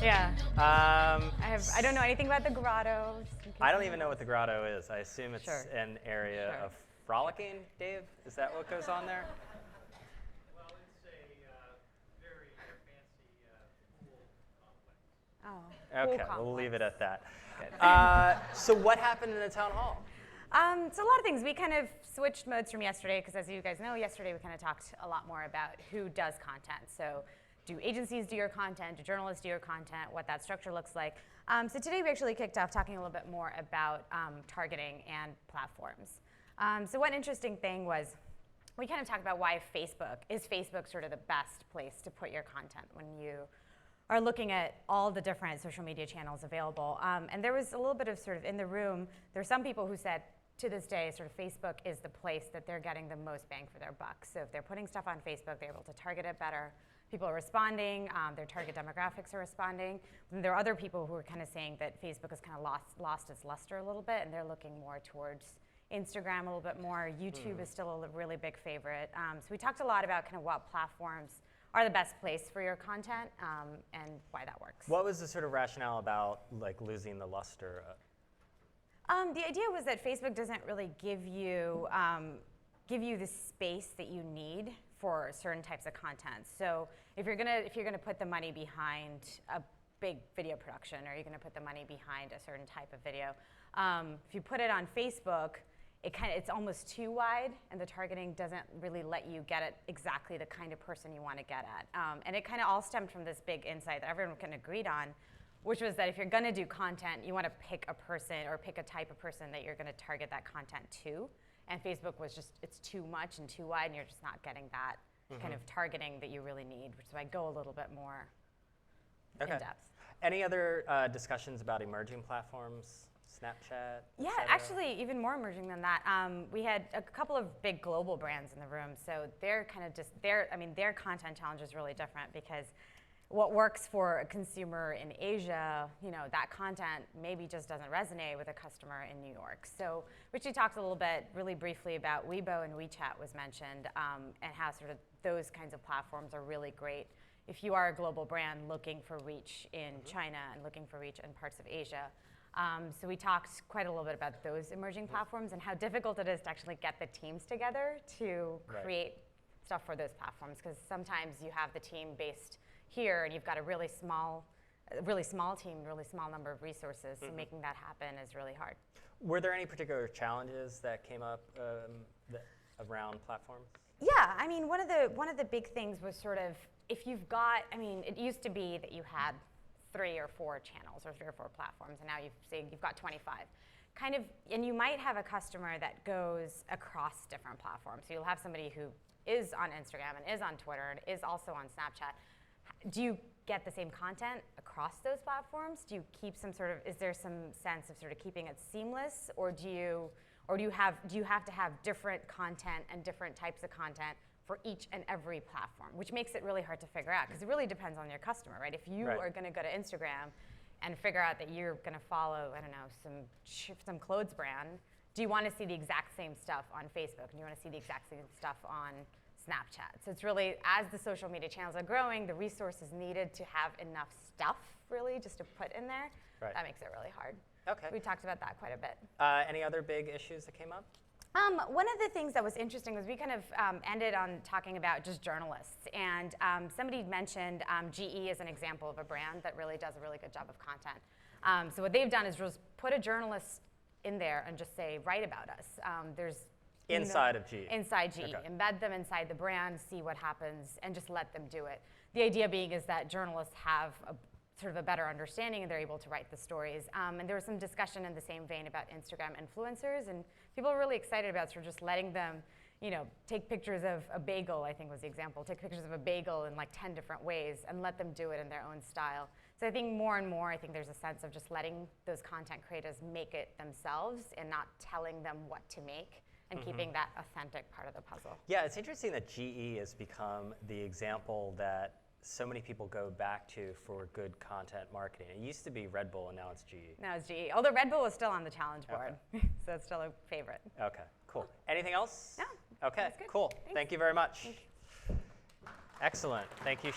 Yeah. I don't know anything about the grotto. I don't even know what the grotto is. I assume it's Sure. an area Sure. of frolicking, Dave? Is that what goes on there? Well, it's a very fancy pool complex. Oh. Okay, we'll leave it at that. Good. So what happened in the town hall? So a lot of things. We kind of switched modes from yesterday because, as you guys know, yesterday we kind of talked a lot more about who does content. So do agencies do your content? Do journalists do your content? What that structure looks like. So today we actually kicked off talking a little bit more about targeting and platforms. So one interesting thing was we kind of talked about why is Facebook sort of the best place to put your content when you are looking at all the different social media channels available. And there was a little bit of sort of in the room, there are some people who said to this day sort of Facebook is the place that they're getting the most bang for their buck. So if they're putting stuff on Facebook, they're able to target it better. People are responding, their target demographics are responding. And there are other people who are kind of saying that Facebook has kind of lost its luster a little bit and they're looking more towards Instagram a little bit more. YouTube is still a really big favorite. So we talked a lot about kind of what platforms are the best place for your content and why that works. What was the sort of rationale about like losing the luster? The idea was that Facebook doesn't really give you the space that you need for certain types of content. So if you're gonna put the money behind a big video production, or you're gonna put the money behind a certain type of video, if you put it on Facebook, it's almost too wide, and the targeting doesn't really let you get at exactly the kind of person you want to get at. And it kind of all stemmed from this big insight that everyone kind of agreed on, which was that if you're going to do content, you want to pick a person or pick a type of person that you're going to target that content to. And Facebook was just, it's too much and too wide, and you're just not getting that kind of targeting that you really need. So I go a little bit more in depth. Any other discussions about emerging platforms? Snapchat? Yeah, actually, even more emerging than that. We had a couple of big global brands in the room, so they're kind of just their content challenge is really different because what works for a consumer in Asia, that content maybe just doesn't resonate with a customer in New York. So Richie talked a little bit, really briefly, about Weibo and WeChat was mentioned, and how sort of those kinds of platforms are really great if you are a global brand looking for reach in China and looking for reach in parts of Asia. So we talked quite a little bit about those emerging platforms and how difficult it is to actually get the teams together to create stuff for those platforms, because sometimes you have the team based here and you've got a really small team, really small number of resources, so making that happen is really hard. Were there any particular challenges that came up around platforms? Yeah, I mean, one of the big things was sort of, if you've got, it used to be that you had 3 or 4 channels or 3 or 4 platforms, and now you've got 25. Kind of, and you might have a customer that goes across different platforms. So you'll have somebody who is on Instagram and is on Twitter and is also on Snapchat. Do you get the same content across those platforms? Do you keep some sort of, is there some sense of sort of keeping it seamless, or do you have to have different content and different types of content for each and every platform, which makes it really hard to figure out, because it really depends on your customer, right? If you are going to go to Instagram and figure out that you're going to follow, I don't know, some clothes brand, do you want to see the exact same stuff on Facebook? And do you want to see the exact same stuff on Snapchat? So it's really, as the social media channels are growing, the resources needed to have enough stuff, really, just to put in there, that makes it really hard. Okay. We talked about that quite a bit. Any other big issues that came up? One of the things that was interesting was we kind of ended on talking about just journalists. And somebody mentioned GE as an example of a brand that really does a really good job of content. So what they've done is just put a journalist in there and just say, write about us. There's Inside of GE? Inside GE. Okay. Embed them inside the brand, see what happens, and just let them do it. The idea being is that journalists have sort of a better understanding and they're able to write the stories. And there was some discussion in the same vein about Instagram influencers, and people are really excited about sort of just letting them, take pictures of a bagel, I think was the example, take pictures of a bagel in like 10 different ways and let them do it in their own style. So I think more and more, I think there's a sense of just letting those content creators make it themselves and not telling them what to make, and keeping that authentic part of the puzzle. Yeah, it's interesting that GE has become the example that so many people go back to for good content marketing. It used to be Red Bull, and now it's GE. Now it's GE. Although Red Bull is still on the challenge board, so it's still a favorite. Okay, cool. Anything else? No. Okay, That's good. cool. Thanks. Thank you very much. Excellent. Thank you.